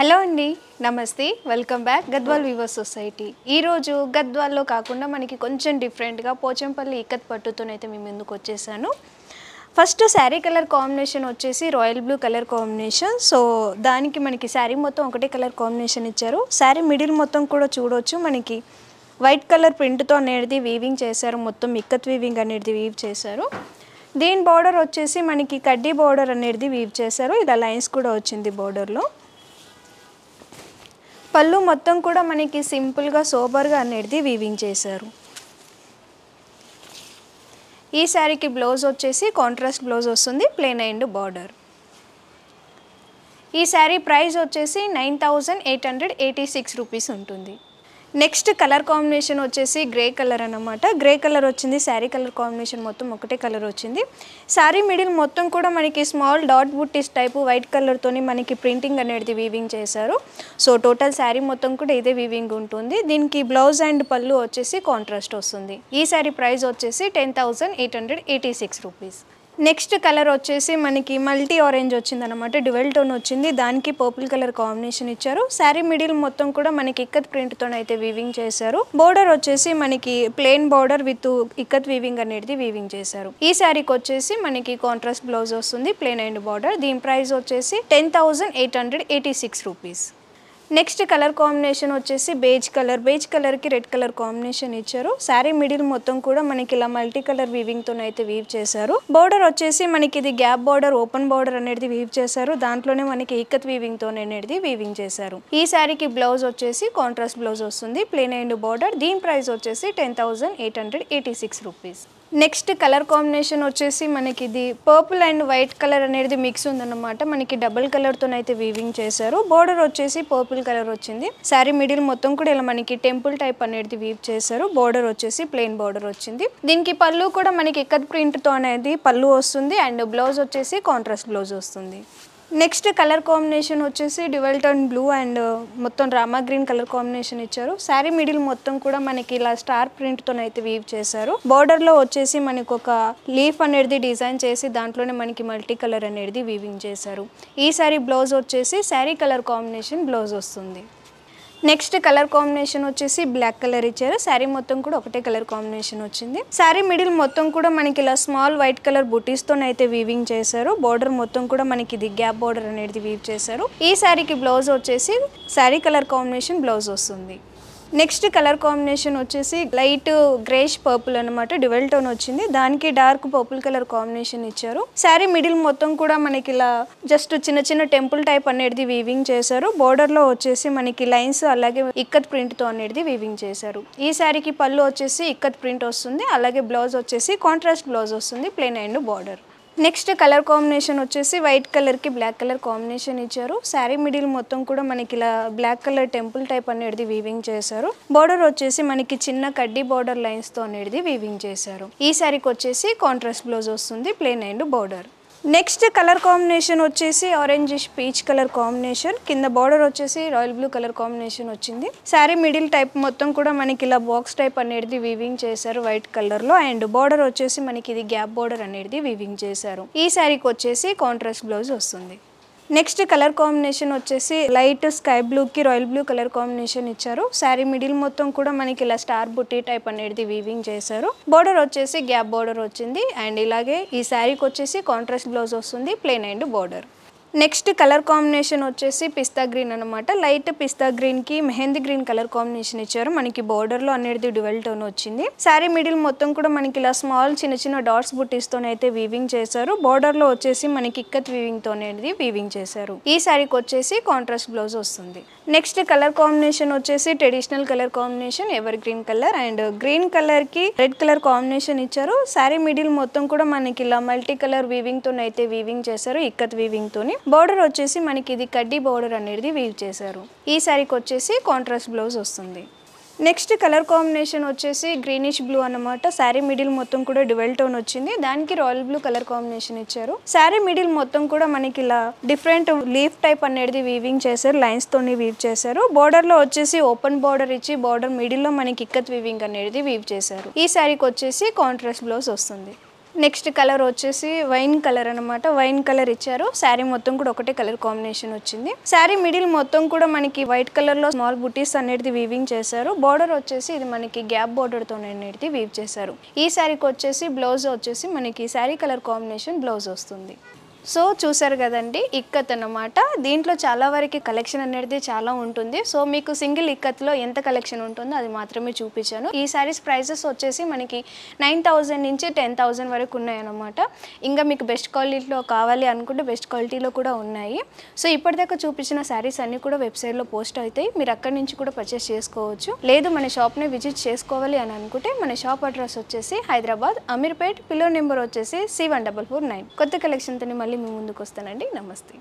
Hello అండి, నమస్తే, welcome back Gadwal weavers society. ఈరోజు గద్వాల్లో కాకుండా మనకి కొంచెం డిఫరెంట్గా పోచంపల్లి ఇక్కత్ పట్టుతోనైతే మేము ముందుకు వచ్చేసాను. ఫస్ట్ శారీ కలర్ కాంబినేషన్ వచ్చేసి royal blue colour combination. So దానికి మనకి శారీ మొత్తం ఒకటే కలర్ కాంబినేషన్ ఇచ్చారు. శారీ మిడిల్ మొత్తం కూడా చూడవచ్చు, మనకి వైట్ కలర్ ప్రింట్తో అనేది వీవింగ్ చేశారు. మొత్తం ఇక్కత్ వీవింగ్ అనేది వీవ్ చేశారు. దీని బార్డర్ వచ్చేసి మనకి కడ్డీ బార్డర్ అనేది వీవ్ చేశారు. ఇలా లైన్స్ కూడా వచ్చింది బార్డర్లో. పళ్ళు మొత్తం కూడా మనకి సింపుల్గా సోబర్గా అనేది వీవింగ్ చేశారు. ఈ శారీకి బ్లౌజ్ వచ్చేసి కాంట్రాస్ట్ బ్లౌజ్ వస్తుంది, ప్లెయిన్ అండ్ బార్డర్. ఈ శారీ ప్రైస్ వచ్చేసి 9886 రూపీస్ ఉంటుంది. నెక్స్ట్ కలర్ కాంబినేషన్ వచ్చేసి గ్రే కలర్ అన్నమాట. గ్రే కలర్ వచ్చింది, శారీ కలర్ కాంబినేషన్ మొత్తం ఒకటే కలర్ వచ్చింది. శారీ మిడిల్ మొత్తం కూడా మనకి స్మాల్ డాట్ బుట్టీస్ టైపు వైట్ కలర్తోని మనకి ప్రింటింగ్ అనేది వీవింగ్ చేశారు. సో టోటల్ శారీ మొత్తం కూడా ఇదే వీవింగ్ ఉంటుంది. దీనికి బ్లౌజ్ అండ్ పళ్ళు వచ్చేసి కాంట్రాస్ట్ వస్తుంది. ఈ శారీ ప్రైస్ వచ్చేసి 10886 రూపీస్. నెక్స్ట్ కలర్ వచ్చేసి మనకి మల్టీ ఆరెంజ్ వచ్చింది అనమాట, డ్యువెల్ టోన్ వచ్చింది. దానికి పర్పుల్ కలర్ కాంబినేషన్ ఇచ్చారు. శారీ మిడిల్ మొత్తం కూడా మనకి ఇక్కత్ ప్రింట్తో అయితే వీవింగ్ చేశారు. బోర్డర్ వచ్చేసి మనకి plain border with ikat weaving అనేది వీవింగ్ చేశారు. ఈ శారీకి వచ్చేసి మనకి కాంట్రాస్ట్ బ్లౌజ్ వస్తుంది, ప్లెయిన్ అండ్ బార్డర్. దీని ప్రైస్ వచ్చేసి 10886 రూపీస్. నెక్స్ట్ కలర్ కాంబినేషన్ వచ్చేసి బేజ్ కలర్కి రెడ్ కలర్ కాంబినేషన్ ఇచ్చారు. శారీ మిడిల్ మొత్తం కూడా మనకి ఇలా మల్టీ కలర్ వీవింగ్తో అయితే వీవ్ చేశారు. బోర్డర్ వచ్చేసి మనకి ఇది గ్యాప్ బోర్డర్, ఓపెన్ బోర్డర్ అనేది వీవ్ చేశారు. దాంట్లోనే మనకి ఇక్కత్ వీవింగ్తో అనేది వీవింగ్ చేశారు. ఈ శారీకి బ్లౌజ్ వచ్చేసి కాంట్రాస్ట్ బ్లౌజ్ వస్తుంది, ప్లెయిన్ అండ్ బార్డర్. దీని ప్రైస్ వచ్చేసి 10886 రూపీస్. నెక్స్ట్ కలర్ కాంబినేషన్ వచ్చేసి మనకి ఇది పర్పుల్ అండ్ వైట్ కలర్ అనేది మిక్స్ ఉందన్నమాట. మనకి డబుల్ కలర్తో అయితే వీవింగ్ చేశారు. బోర్డర్ వచ్చేసి పర్పుల్ కలర్ వచ్చింది. శారీ మిడిల్ మొత్తం కూడా ఇలా మనకి టెంపుల్ టైప్ అనేది వీవ్ చేశారు. బోర్డర్ వచ్చేసి ప్లెయిన్ బోర్డర్ వచ్చింది. దీనికి పళ్ళు కూడా మనకి ఇక్కత్ ప్రింట్తో అనేది పళ్ళు వస్తుంది అండ్ బ్లౌజ్ వచ్చేసి కాంట్రాస్ట్ బ్లౌజ్ వస్తుంది. నెక్స్ట్ కలర్ కాంబినేషన్ వచ్చేసి డ్యువెల్ టోన్ బ్లూ అండ్ మొత్తం రామా గ్రీన్ కలర్ కాంబినేషన్ ఇచ్చారు. శారీ మిడిల్ మొత్తం కూడా మనకి ఇలా స్టార్ ప్రింట్తో అయితే వీవ్ చేశారు. బార్డర్లో వచ్చేసి మనకి ఒక లీఫ్ అనేది డిజైన్ చేసి దాంట్లోనే మనకి మల్టీ కలర్ అనేది వీవింగ్ చేశారు. ఈ శారీ బ్లౌజ్ వచ్చేసి శారీ కలర్ కాంబినేషన్ బ్లౌజ్ వస్తుంది. నెక్స్ట్ కలర్ కాంబినేషన్ వచ్చేసి బ్లాక్ కలర్ ఇచ్చారు. శారీ మొత్తం కూడా ఒకటే కలర్ కాంబినేషన్ వచ్చింది. శారీ మిడిల్ మొత్తం కూడా మనకి ఇలా స్మాల్ వైట్ కలర్ బుటీస్తో అయితే వీవింగ్ చేశారు. బోర్డర్ మొత్తం కూడా మనకి ఇది గ్యాప్ బోర్డర్ అనేది వీవ్ చేశారు. ఈ శారీకి బ్లౌజ్ వచ్చేసి శారీ కలర్ కాంబినేషన్ బ్లౌజ్ వస్తుంది. నెక్స్ట్ కలర్ కాంబినేషన్ వచ్చేసి లైట్ గ్రేష్ పర్పుల్ అనమాట, డ్యువెల్ టోన్ వచ్చింది. దానికి డార్క్ పర్పుల్ కలర్ కాంబినేషన్ ఇచ్చారు. శారీ మిడిల్ మొత్తం కూడా మనకి ఇలా జస్ట్ చిన్న చిన్న టెంపుల్ టైప్ అనేది వీవింగ్ చేశారు. బోర్డర్ లో వచ్చేసి మనకి లైన్స్ అలాగే ఇక్కత్ ప్రింట్ తో అనేది వీవింగ్ చేశారు. ఈ శారీకి పళ్ళు వచ్చేసి ఇక్కత్ ప్రింట్ వస్తుంది, అలాగే బ్లౌజ్ వచ్చేసి కాంట్రాస్ట్ బ్లౌజ్ వస్తుంది, plain and border. Next colour combination వచ్చేసి వైట్ కలర్కి బ్లాక్ కలర్ కాంబినేషన్ ఇచ్చారు. శారీ మిడిల్ మొత్తం కూడా మనకి ఇలా బ్లాక్ కలర్ టెంపుల్ టైప్ అనేది వీవింగ్ చేశారు. బార్డర్ వచ్చేసి మనకి చిన్న కడ్డీ బార్డర్ లైన్స్తో అనేది వీవింగ్ చేశారు. ఈ శారీకి వచ్చేసి కాంట్రాస్ట్ బ్లౌజ్ వస్తుంది, plain and border. Next colour combination వచ్చేసి ఆరెంజిష్ పీచ్ కలర్ కాంబినేషన్. కింద బార్డర్ వచ్చేసి రాయల్ బ్లూ కలర్ కాంబినేషన్ వచ్చింది. శారీ మిడిల్ టైప్ మొత్తం కూడా మనకి ఇలా బాక్స్ టైప్ అనేది వీవింగ్ చేశారు వైట్ కలర్ లో అండ్ బార్డర్ వచ్చేసి మనకి ఇది గ్యాప్ బార్డర్ అనేది వీవింగ్ చేశారు. ఈ శారీకి వచ్చేసి కాంట్రాస్ట్ బ్లౌజ్ వస్తుంది. నెక్స్ట్ కలర్ కాంబినేషన్ వచ్చేసి లైట్ స్కై బ్లూకి రాయల్ బ్లూ కలర్ కాంబినేషన్ ఇచ్చారు. శారీ మిడిల్ మొత్తం కూడా మనకి ఇలా స్టార్ బుట్టి టైప్ అనేది వీవింగ్ చేశారు. బోర్డర్ వచ్చేసి గ్యాప్ బోర్డర్ వచ్చింది అండ్ ఇలాగే ఈ శారీకి వచ్చేసి కాంట్రాస్ట్ బ్లౌజ్ వస్తుంది, plain and border. Next colour combination వచ్చేసి పిస్తా గ్రీన్ అనమాట. లైట్ పిస్తా గ్రీన్ కి మెహందీ గ్రీన్ కలర్ కాంబినేషన్ ఇచ్చారు. మనకి బోర్డర్ లో అనేది డ్యువెల్ టోన్ వచ్చింది. శారీ మిడిల్ మొత్తం కూడా మనకి ఇలా స్మాల్ చిన్న చిన్న డాట్స్ బుట్టీస్ తోనైతే వీవింగ్ చేశారు. బోర్డర్ లో వచ్చేసి మనకి ఇక్కత్ వీవింగ్ తో అనేది వీవింగ్ చేశారు. ఈ శారీకి వచ్చేసి కాంట్రాస్ట్ బ్లౌజ్ వస్తుంది. నెక్స్ట్ కలర్ కాంబినేషన్ వచ్చేసి traditional colour combination ever green colour and green colour కి రెడ్ కలర్ కాంబినేషన్ ఇచ్చారు. శారీ మిడిల్ మొత్తం కూడా మనకి ఇలా మల్టీ కలర్ వీవింగ్ తో అయితే వీవింగ్ చేశారు, ఇక్కత్ వీవింగ్ తోని. బోర్డర్ వచ్చేసి మనకి ఇది కడ్డీ బోర్డర్ అనేది వీవ్ చేశారు. ఈ శారీకి వచ్చేసి కాంట్రాస్ట్ బ్లౌజ్ వస్తుంది. నెక్స్ట్ కలర్ కాంబినేషన్ వచ్చేసి గ్రీనిష్ బ్లూ అన్నమాట. శారీ మిడిల్ మొత్తం కూడా డ్యువెల్ టోన్ వచ్చింది. దానికి రాయల్ బ్లూ కలర్ కాంబినేషన్ ఇచ్చారు. శారీ మిడిల్ మొత్తం కూడా మనకి ఇలా డిఫరెంట్ లీఫ్ టైప్ అనేది వీవింగ్ చేశారు, లైన్స్ తోని వీవ్ చేశారు. బోర్డర్ లో వచ్చేసి ఓపెన్ బోర్డర్ ఇచ్చి బోర్డర్ మిడిల్ లో మనకి ఇక్కత్ వీవింగ్ అనేది వీవ్ చేశారు. ఈ శారీకి వచ్చేసి కాంట్రాస్ట్ బ్లౌజ్ వస్తుంది. నెక్స్ట్ కలర్ వచ్చేసి వైన్ కలర్ అనమాట. వైన్ కలర్ ఇచ్చారు. శారీ మొత్తం కూడా ఒకటే కలర్ కాంబినేషన్ వచ్చింది. శారీ మిడిల్ మొత్తం కూడా మనకి వైట్ కలర్లో స్మాల్ బుటీస్ అనేది వీవింగ్ చేశారు. బార్డర్ వచ్చేసి ఇది మనకి గ్యాప్ బార్డర్తో అనేది వీవ్ చేశారు. ఈ శారీకి వచ్చేసి బ్లౌజ్ వచ్చేసి మనకి శారీ కలర్ కాంబినేషన్ బ్లౌజ్ వస్తుంది. సో చూసారు కదండి, ఇక్కత్ అన్నమాట. దీంట్లో చాలా వరకు కలెక్షన్ అనేది చాలా ఉంటుంది. సో మీకు సింగిల్ ఇక్కత్లో ఎంత కలెక్షన్ ఉంటుందో అది మాత్రమే చూపించాను. ఈ శారీస్ ప్రైజెస్ వచ్చేసి మనకి 9,000 నుంచి 10,000 వరకు ఉన్నాయన్నమాట. ఇంకా మీకు బెస్ట్ క్వాలిటీలో కావాలి అనుకుంటే బెస్ట్ క్వాలిటీలో కూడా ఉన్నాయి. సో ఇప్పటిదాకా చూపించిన శారీస్ అన్నీ కూడా వెబ్సైట్లో పోస్ట్ అవుతాయి. మీరు అక్కడి నుంచి కూడా పర్చేస్ చేసుకోవచ్చు. లేదు మన షాప్ని విజిట్ చేసుకోవాలి అని అనుకుంటే మన షాప్ అడ్రస్ వచ్చేసి హైదరాబాద్ అమీర్పేట్, పిల్లో నెంబర్ వచ్చేసి C1449. కొత్త కలెక్షన్తో మళ్ళీ మీ ముందుకు వస్తానండి. నమస్తే.